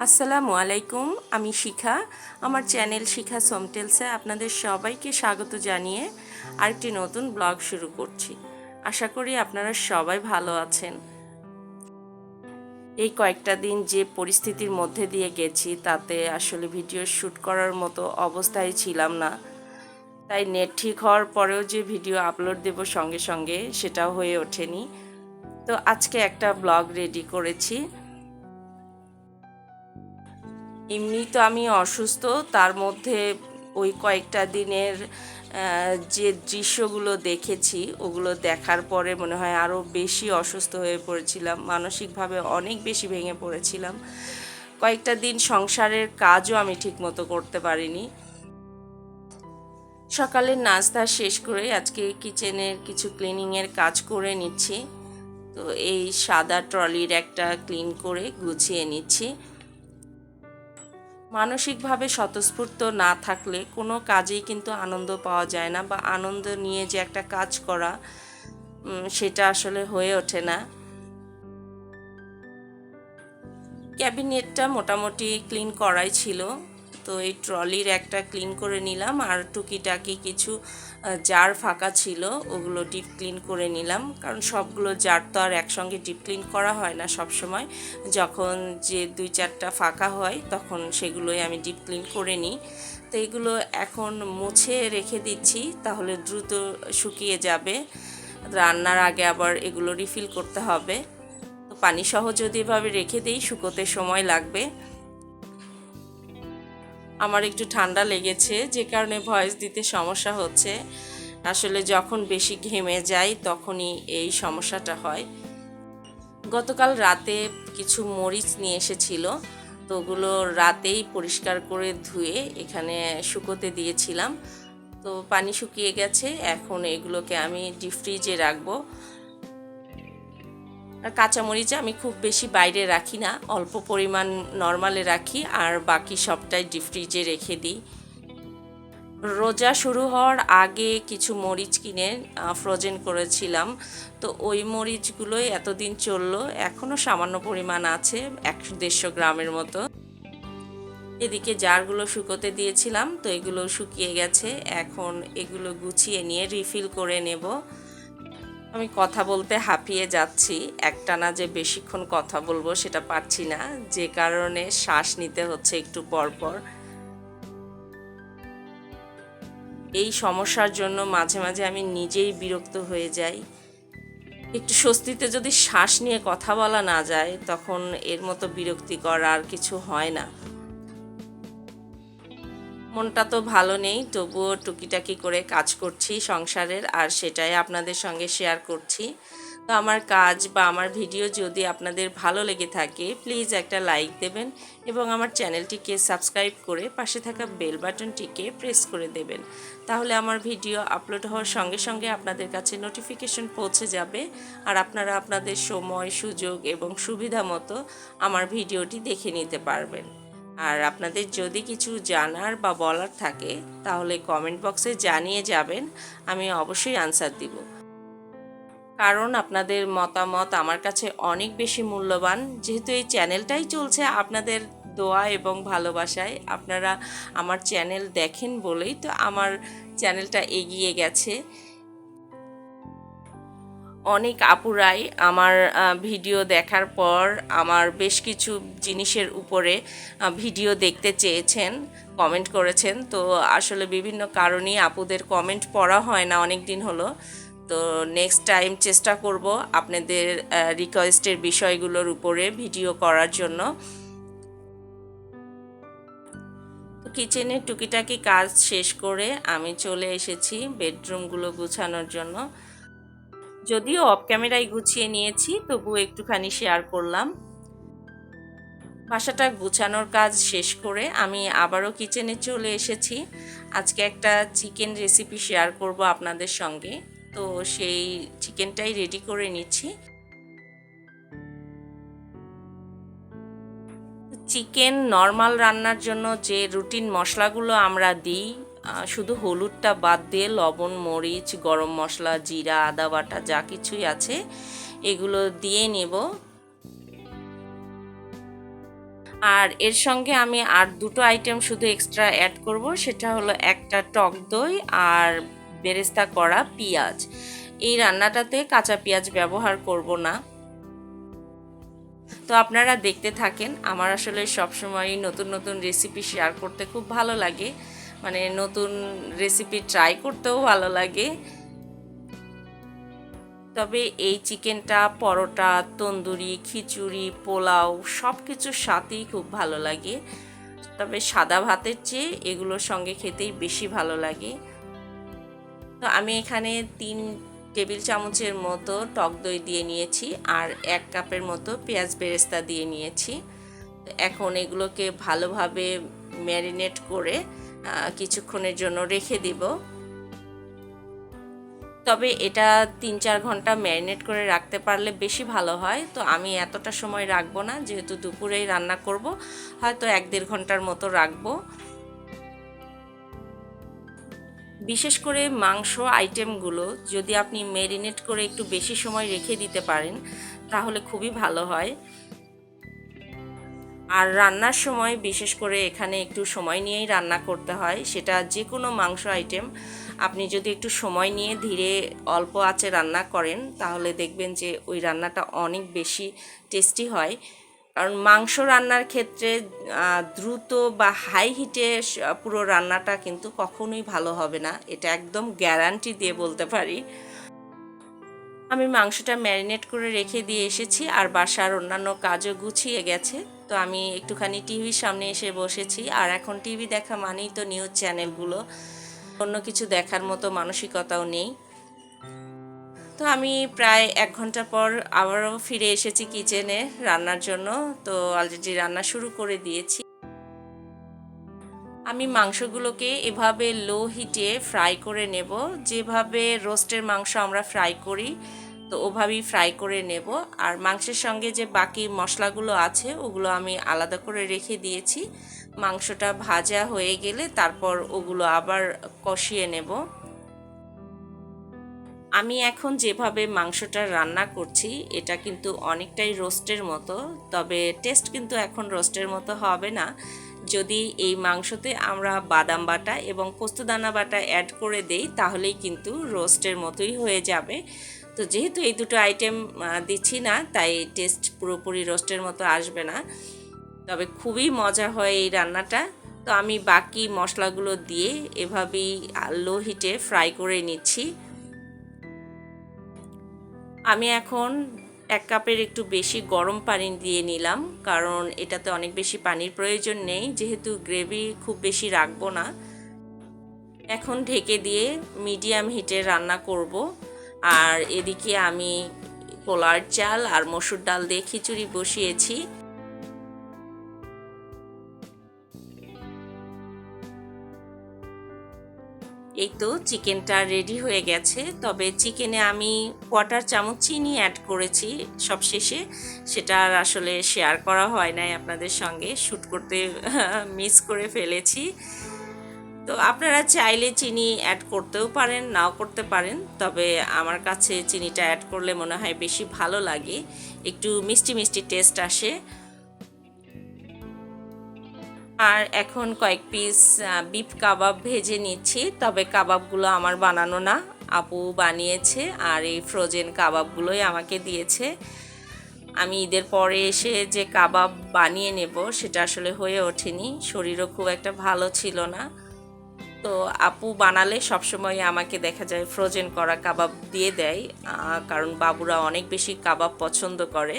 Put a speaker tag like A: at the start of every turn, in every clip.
A: আসসালামু আলাইকুম, আমি শিখা। আমার চ্যানেল শিখা সোমটেলসে আপনাদের সবাইকে স্বাগত জানিয়ে আরেকটি নতুন ব্লগ শুরু করছি। আশা করি আপনারা সবাই ভালো আছেন। এই কয়েকটা দিন যে পরিস্থিতির মধ্যে দিয়ে গেছি তাতে আসলে ভিডিও শ্যুট করার মতো অবস্থায় ছিলাম না, তাই নেট ঠিক হওয়ার পরেও যে ভিডিও আপলোড দেব সঙ্গে সঙ্গে সেটাও হয়ে ওঠেনি। তো আজকে একটা ব্লগ রেডি করেছি। এমনি তো আমি অসুস্থ, তার মধ্যে ওই কয়েকটা দিনের যে দৃশ্যগুলো দেখেছি ওগুলো দেখার পরে মনে হয় আরও বেশি অসুস্থ হয়ে পড়েছিলাম, মানসিকভাবে অনেক বেশি ভেঙে পড়েছিলাম। কয়েকটা দিন সংসারের কাজও আমি ঠিকমতো করতে পারিনি। সকালের নাস্তা শেষ করে আজকে কিচেনের কিছু ক্লিনিংয়ের কাজ করে নিচ্ছি। তো এই সাদা ট্রলির একটা ক্লিন করে গুছিয়ে নিচ্ছি। মানসিকভাবে স্বতঃস্ফূর্ত না থাকলে কোনো কাজেই কিন্তু আনন্দ পাওয়া যায় না, বা আনন্দ নিয়ে যে একটা কাজ করা সেটা আসলে হয়ে ওঠে না। ক্যাবিনেটটা মোটামুটি ক্লিন করাই ছিল, তো এই ট্রলির একটা ক্লিন করে নিলাম, আর টুকিটাকি কিছু জার ফাঁকা ছিল ওগুলো ডিপ ক্লিন করে নিলাম, কারণ সবগুলো জার তো আর একসঙ্গে ডিপ ক্লিন করা হয় না সব সময়। যখন যে 2-4টা ফাঁকা হয় তখন সেগুলোই আমি ডিপ ক্লিন করে নিই। তো এগুলো এখন মুছে রেখে দিচ্ছি, তাহলে দ্রুত শুকিয়ে যাবে। রান্নার আগে আবার এগুলো রিফিল করতে হবে। তো পানি সহ যদি এভাবে রেখে দিই শুকোতে সময় লাগবে। আমার একটু ঠান্ডা লেগেছে, যে কারণে ভয়েস দিতে সমস্যা হচ্ছে। আসলে যখন বেশি ঘেমে যাই তখনই এই সমস্যাটা হয়। গতকাল রাতে কিছু মরিচ নিয়ে এসেছিল, তো ওগুলো রাতেই পরিষ্কার করে ধুয়ে এখানে শুকোতে দিয়েছিলাম। তো পানি শুকিয়ে গেছে, এখন এগুলোকে আমি ডিপ ফ্রিজে রাখবো। আর কাঁচামরিচ আমি খুব বেশি বাইরে রাখি না, অল্প পরিমাণ নর্মালে রাখি, আর বাকি সবটাই ডিপ ফ্রিজে রেখে দিই। রোজা শুরু হওয়ার আগে কিছু মরিচ কিনে ফ্রোজেন করেছিলাম, তো ওই মরিচগুলোই এতদিন চললো, এখনও সামান্য পরিমাণ আছে, 150 গ্রামের মতো। এদিকে জারগুলো শুকোতে দিয়েছিলাম, তো এগুলো শুকিয়ে গেছে, এখন এগুলো গুছিয়ে নিয়ে রিফিল করে নেব। আমি কথা বলতে হাঁপিয়ে যাচ্ছি, একটানা যে বেশিক্ষণ কথা বলবো সেটা পারছি না, যে কারণে শ্বাস নিতে হচ্ছে একটু পর পর। এই সমস্যার জন্য মাঝে মাঝে আমি নিজেই বিরক্ত হয়ে যাই। একটু স্বস্তিতে যদি শ্বাস নিয়ে কথা বলা না যায় তখন এর মতো বিরক্তিকর আর কিছু হয় না। মনটা তো ভালো নেই, তবুও টুকিটাকি করে কাজ করছি সংসারের, আর সেটাই আপনাদের সঙ্গে শেয়ার করছি। তো আমার কাজ বা আমার ভিডিও যদি আপনাদের ভালো লেগে থাকে প্লিজ একটা লাইক দেবেন, এবং আমার চ্যানেলটিকে সাবস্ক্রাইব করে পাশে থাকা বেল বাটনটিকে প্রেস করে দেবেন। তাহলে আমার ভিডিও আপলোড হওয়ার সঙ্গে সঙ্গে আপনাদের কাছে নোটিফিকেশন পৌঁছে যাবে, আর আপনারা আপনাদের সময়, সুযোগ এবং সুবিধা মতো আমার ভিডিওটি দেখে নিতে পারবেন। আর আপনাদের যদি কিছু জানার বা বলার থাকে তাহলে কমেন্ট বক্সে জানিয়ে যাবেন, আমি অবশ্যই আনসার দিব। কারণ আপনাদের মতামত আমার কাছে অনেক বেশি মূল্যবান, যেহেতু এই চ্যানেলটাই চলছে আপনাদের দোয়া এবং ভালোবাসায়। আপনারা আমার চ্যানেল দেখেন বলেই তো আমার চ্যানেলটা এগিয়ে গেছে। অনেক আপুরাই আমার ভিডিও দেখার পর আমার বেশ কিছু জিনিসের উপরে ভিডিও দেখতে চেয়েছেন, কমেন্ট করেছেন। তো আসলে বিভিন্ন কারণেই আপুদের কমেন্ট পড়া হয় না অনেক দিন হলো। তো নেক্সট টাইম চেষ্টা করব আপনাদের রিকোয়েস্টের বিষয়গুলোর উপরে ভিডিও করার জন্য। তো কিচেনের টুকিটাকি কাজ শেষ করে আমি চলে এসেছি বেডরুমগুলো গুছানোর জন্য। যদিও অফ ক্যামেরায় গুছিয়ে নিয়েছি, তবুও একটুখানি শেয়ার করলাম। বাসাটা গুছানোর কাজ শেষ করে আমি আবারও কিচেনে চলে এসেছি। আজকে একটা চিকেন রেসিপি শেয়ার করব আপনাদের সঙ্গে, তো সেই চিকেনটাই রেডি করে নিচ্ছি। চিকেন নর্মাল রান্নার জন্য যে রুটিন মশলাগুলো আমরা দিই, শুধু হলুদটা বাদ দিয়ে লবণ, মরিচ, গরম মশলা, জিরা, আদা বাটা যা কিছুই আছে এগুলো দিয়ে নেব। আর এর সঙ্গে আমি আর দুটো আইটেম শুধু এক্সট্রা অ্যাড করব, সেটা হলো একটা টক দই আর বেরেস্তা করা পেঁয়াজ। এই রান্নাটাতে কাঁচা পেঁয়াজ ব্যবহার করব না। তো আপনারা দেখতে থাকেন। আমার আসলে সবসময় নতুন নতুন রেসিপি শেয়ার করতে খুব ভালো লাগে, মানে নতুন রেসিপি ট্রাই করতেও ভালো লাগে। তবে এই চিকেনটা পরোটা, তন্দুরি, খিচুড়ি, পোলাও সব কিছুর সাথেই খুব ভালো লাগে। তবে সাদা ভাতের চেয়ে এগুলোর সঙ্গে খেতেই বেশি ভালো লাগে। তো আমি এখানে 3 টেবিল চামচের মতো টক দই দিয়ে নিয়েছি আর 1 কাপের মতো পেঁয়াজ বেরেস্তা দিয়ে নিয়েছি। তো এখন এগুলোকে ভালোভাবে ম্যারিনেট করে কিছুক্ষণের জন্য রেখে দিব। তবে এটা 3-4 ঘন্টা ম্যারিনেট করে রাখতে পারলে বেশি ভালো হয়। তো আমি এতটা সময় রাখবো না, যেহেতু দুপুরেই রান্না করব, হয়তো 1-1.5 ঘন্টার মতো রাখবো। বিশেষ করে মাংস আইটেমগুলো যদি আপনি ম্যারিনেট করে একটু বেশি সময় রেখে দিতে পারেন তাহলে খুবই ভালো হয়। আর রান্নার সময় বিশেষ করে এখানে একটু সময় নিয়েই রান্না করতে হয়। সেটা যে কোনো মাংস আইটেম আপনি যদি একটু সময় নিয়ে ধীরে অল্প আঁচে রান্না করেন তাহলে দেখবেন যে ওই রান্নাটা অনেক বেশি টেস্টি হয়। কারণ মাংস রান্নার ক্ষেত্রে দ্রুত বা হাই হিটে পুরো রান্নাটা কিন্তু কখনোই ভালো হবে না, এটা একদম গ্যারান্টি দিয়ে বলতে পারি। আমি মাংসটা ম্যারিনেট করে রেখে দিয়ে এসেছি আর বাসার অন্যান্য কাজও গুছিয়ে গেছে। তো আমি একটুখানি টিভির সামনে এসে বসেছি। আর এখন টিভি দেখা মানেই তো নিউজ চ্যানেলগুলো, অন্য কিছু দেখার মতো মানসিকতাও নেই। তো আমি প্রায় 1 ঘন্টা পর আবারও ফিরে এসেছি কিচেনে রান্নার জন্য। তো অলরেডি রান্না শুরু করে দিয়েছি। আমি মাংসগুলোকে এভাবে লো হিটে ফ্রাই করে নেব, যেভাবে রোস্টের মাংস আমরা ফ্রাই করি তো ওভাবেই ফ্রাই করে নেব। আর মাংসের সঙ্গে যে বাকি মশলাগুলো আছে ওগুলো আমি আলাদা করে রেখে দিয়েছি। মাংসটা ভাজা হয়ে গেলে তারপর ওগুলো আবার কষিয়ে নেব। আমি এখন যেভাবে মাংসটা রান্না করছি এটা কিন্তু অনেকটাই রোস্টের মতো, তবে টেস্ট কিন্তু এখন রোস্টের মতো হবে না। যদি এই মাংসতে আমরা বাদাম বাটা এবং পোস্তদানা বাটা অ্যাড করে দেই তাহলেই কিন্তু রোস্টের মতোই হয়ে যাবে। তো যেহেতু এই দুটো আইটেম দিচ্ছি না তাই টেস্ট পুরোপুরি রোস্টের মতো আসবে না, তবে খুবই মজা হয় এই রান্নাটা। তো আমি বাকি মশলাগুলো দিয়ে এভাবেই লো হিটে ফ্রাই করে নিচ্ছি। আমি এখন 1 কাপের একটু বেশি গরম পানি দিয়ে নিলাম, কারণ এটাতে অনেক বেশি পানির প্রয়োজন নেই, যেহেতু গ্রেভি খুব বেশি রাখবো না। এখন ঢেকে দিয়ে মিডিয়াম হিটে রান্না করব। আর এদিকে আমি পোলার চাল আর মসুর ডাল দিয়ে খিচুড়ি বসিয়েছি। এই তো চিকেনটা রেডি হয়ে গেছে, তবে চিকেনে আমি 1/4 চামচ চিনি অ্যাড করেছি সবশেষে। সেটা আর আসলে শেয়ার করা হয় নাই আপনাদের সঙ্গে, শ্যুট করতে মিস করে ফেলেছি। তো আপনারা চাইলে চিনি অ্যাড করতেও পারেন, নাও করতে পারেন, তবে আমার কাছে চিনিটা অ্যাড করলে মনে হয় বেশি ভালো লাগে, একটু মিষ্টি মিষ্টি টেস্ট আসে। আর এখন কয়েক পিস বিফ কাবাব ভেজে নিচ্ছি, তবে কাবাবগুলো আমার বানানো না, আপু বানিয়েছে আর এই ফ্রোজেন কাবাবগুলোই আমাকে দিয়েছে। আমি ঈদের পরে এসে যে কাবাব বানিয়ে নেব সেটা আসলে হয়ে ওঠেনি, শরীরও খুব একটা ভালো ছিল না। তো আপু বানালে সবসময় আমাকে দেখা যায় ফ্রোজেন করা কাবাব দিয়ে দেয়, কারণ বাবুরা অনেক বেশি কাবাব পছন্দ করে।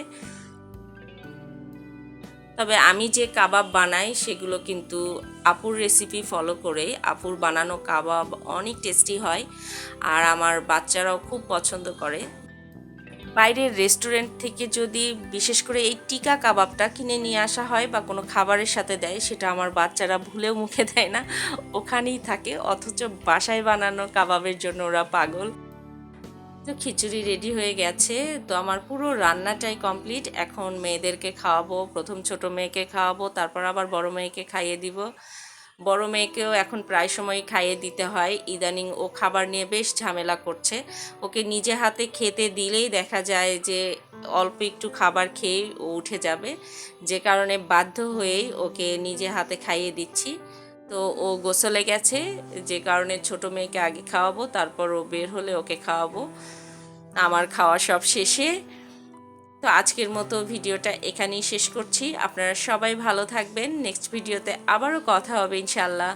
A: তবে আমি যে কাবাব বানাই সেগুলো কিন্তু আপুর রেসিপি ফলো করে, আপুর বানানো কাবাব অনেক টেস্টি হয় আর আমার বাচ্চারাও খুব পছন্দ করে। বাইরের রেস্টুরেন্ট থেকে যদি বিশেষ করে এই টিকা কাবাবটা কিনে নিয়ে আসা হয় বা কোনো খাবারের সাথে দেয়, সেটা আমার বাচ্চারা ভুলেও মুখে দেয় না, ওখানেই থাকে, অথচ বাসায় বানানো কাবাবের জন্য ওরা পাগল। তো খিচুড়ি রেডি হয়ে গেছে। তো আমার পুরো রান্নাটাই কমপ্লিট। এখন মেয়েদেরকে খাওয়াবো, প্রথম ছোট মেয়েকে খাওয়াবো, তারপর আবার বড় মেয়েকে খাইয়ে দিব। বড় মেয়েকেও এখন প্রায় সময় খাইয়ে দিতে হয়, ইদানিং ও খাবার নিয়ে বেশ ঝামেলা করছে। ওকে নিজে হাতে খেতে দিলেই দেখা যায় যে অল্প একটু খাবার খেয়ে ও উঠে যাবে, যে কারণে বাধ্য হয়েই ওকে নিজে হাতে খাইয়ে দিচ্ছি। তো ও গোসলে গেছে, যে কারণে ছোট মেয়েকে আগে খাওয়াবো, তারপর ও বের হলে ওকে খাওয়াবো। আমার খাওয়া সব শেষে। তো আজকের মতো ভিডিওটা এখানেই শেষ করছি। আপনারা সবাই ভালো থাকবেন। নেক্সট ভিডিওতে আবারও কথা হবে ইনশাল্লাহ।